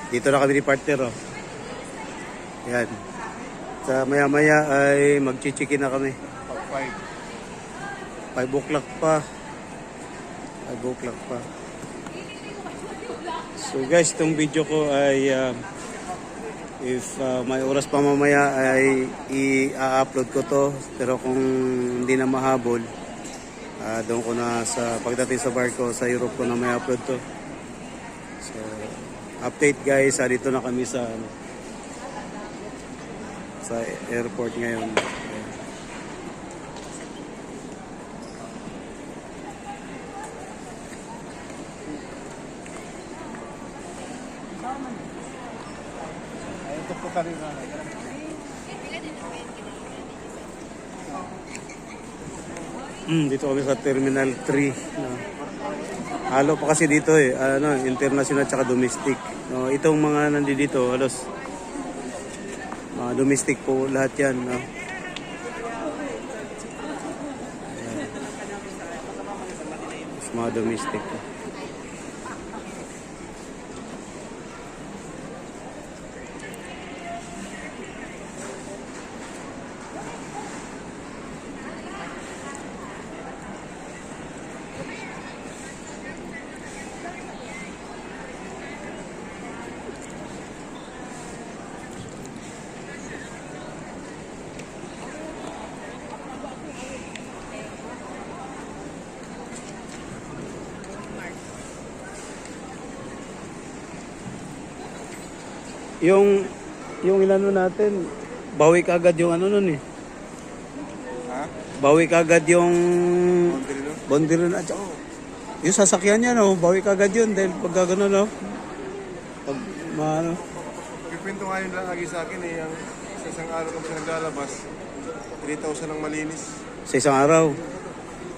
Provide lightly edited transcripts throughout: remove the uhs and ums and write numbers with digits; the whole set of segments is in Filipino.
Dito na kami ni partner, oh. Yan. Sa maya-maya ay mag-chichikin na kami. 5 o'clock pa. 5 o'clock pa. So guys, itong video ko ay if may oras pa mamaya ay i-upload ko to. Pero kung hindi na mahabol, doon ko na sa pagdating sa barko sa Europe ko na may upload to. So update guys, dito na kami sa airport ngayon. Dito kami sa Terminal 3. Halo pa kasi dito international at domestic. Itong mga nandito, halos domestic po lahat yan. Mga domestic. Yung ilano natin, bawi kagad yung ano nun eh. Ha? Bawi kagad yung bondiro na. Yung sasakyan niya, no? Bawi kagad yun dahil pag gano'n, no? Pag maano. Pipinto nga yun lang lagi sa akin eh. Sa isang araw kami naglalabas, 3,000 ang malinis. Sa isang araw.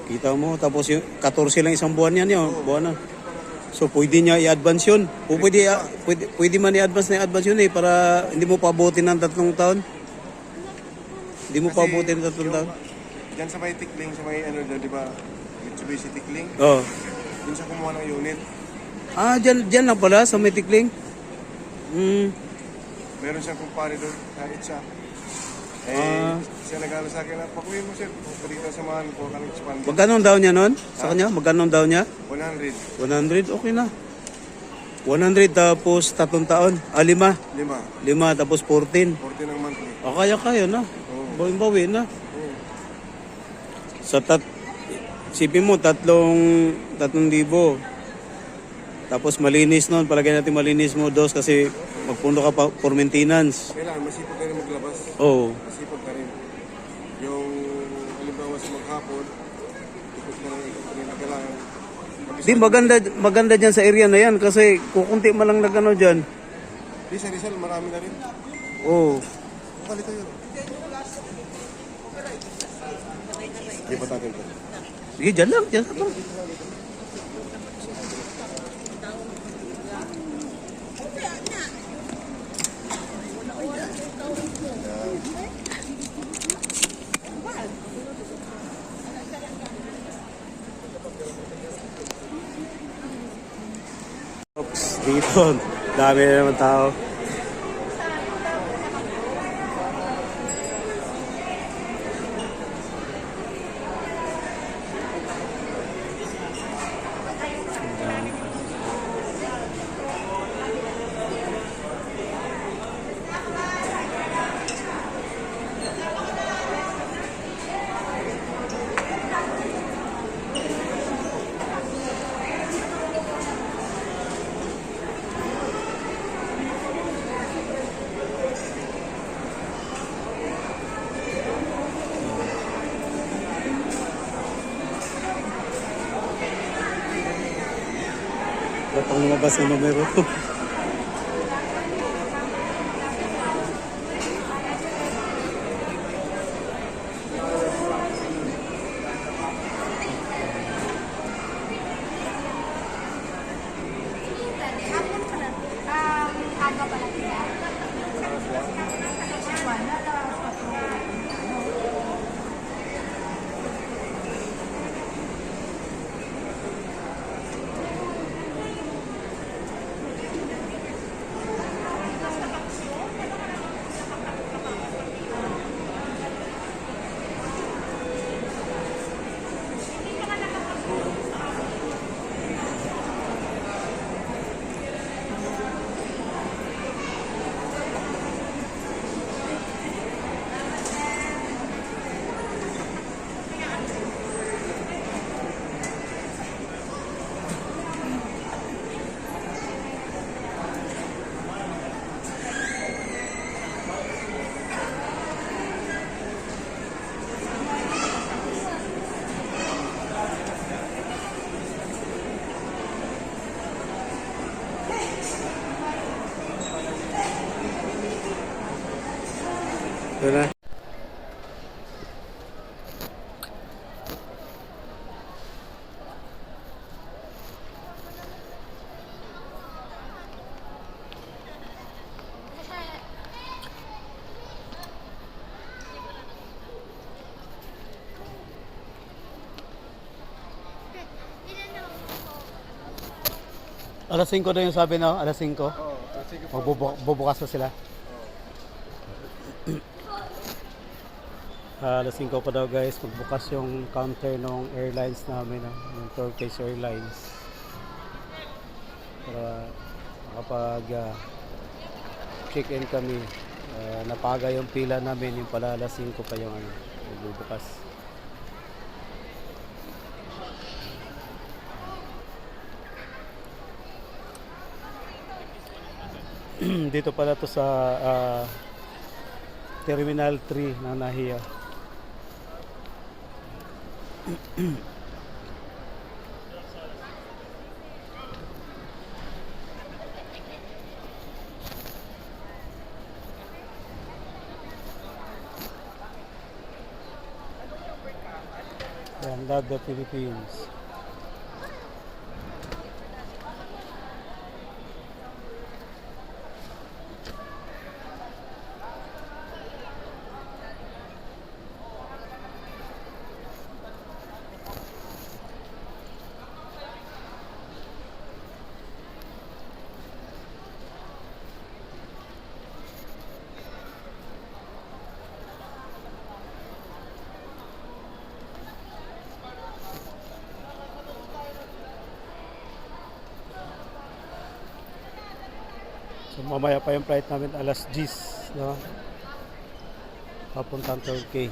Kita mo, tapos yung 14 lang isang buwan yan, yun. Buwan na. So pwede niya i-advance yun. O pwede man i-advance na i-advance yun eh para hindi mo pabutin ng 3 taon. Hindi mo pabutin ng 3 taon. Diyan sa may Tikling, sa may di ba? Mitsubishi Tikling. Oo. Doon sa kumuha ng unit. Diyan lang pala sa may Tikling. Meron siyang kumpare doon, kahit siya. Siya nag-aaral sa akin na, pakuhin mo sir, pwede ka samahan ko, kang expand. Magkano daw niya nun? Sa kanya? Magkano daw niya? 100. 100, okay na. 100 tapos 3 taon. 5. 5 tapos 14. 14 ang monthly. Kaya na. Bawin-bawi na. Sa sipin mo, 3,000. Tapos malinis nun. Palagay natin malinis mo, 2 kasi magpundo ka pa for maintenance. Kailangan, masipag ka rin maglabas. Oo. Masipag ka rin. Yung, halimbawa sa maghapon, ikot ka rin na kailangan. Di, maganda dyan sa area na yan kasi kukunti man lang nagano dyan. Di, sa Rizal, marami na rin. Oo. Kalito yun. Di ba natin ito? Sige, dyan lang. Dito, dami na naman tao. Pang lumabas ng numero. Ito na. Alas 5 na yung sabi na, alas 5. Oo, sige po. Magbubukas pa sila. Alas 5 pa daw guys, magbukas yung counter ng airlines namin, yung Turkish Airlines. Para makapag check-in kami. Napaga yung pila namin, yung pala alas 5 pa yung magbubukas. Dito pala to sa Terminal 3 ng Nahia. Yan, Love the Philippines. So mamaya pa yung flight namin alas 10, no? Papuntang Turkey.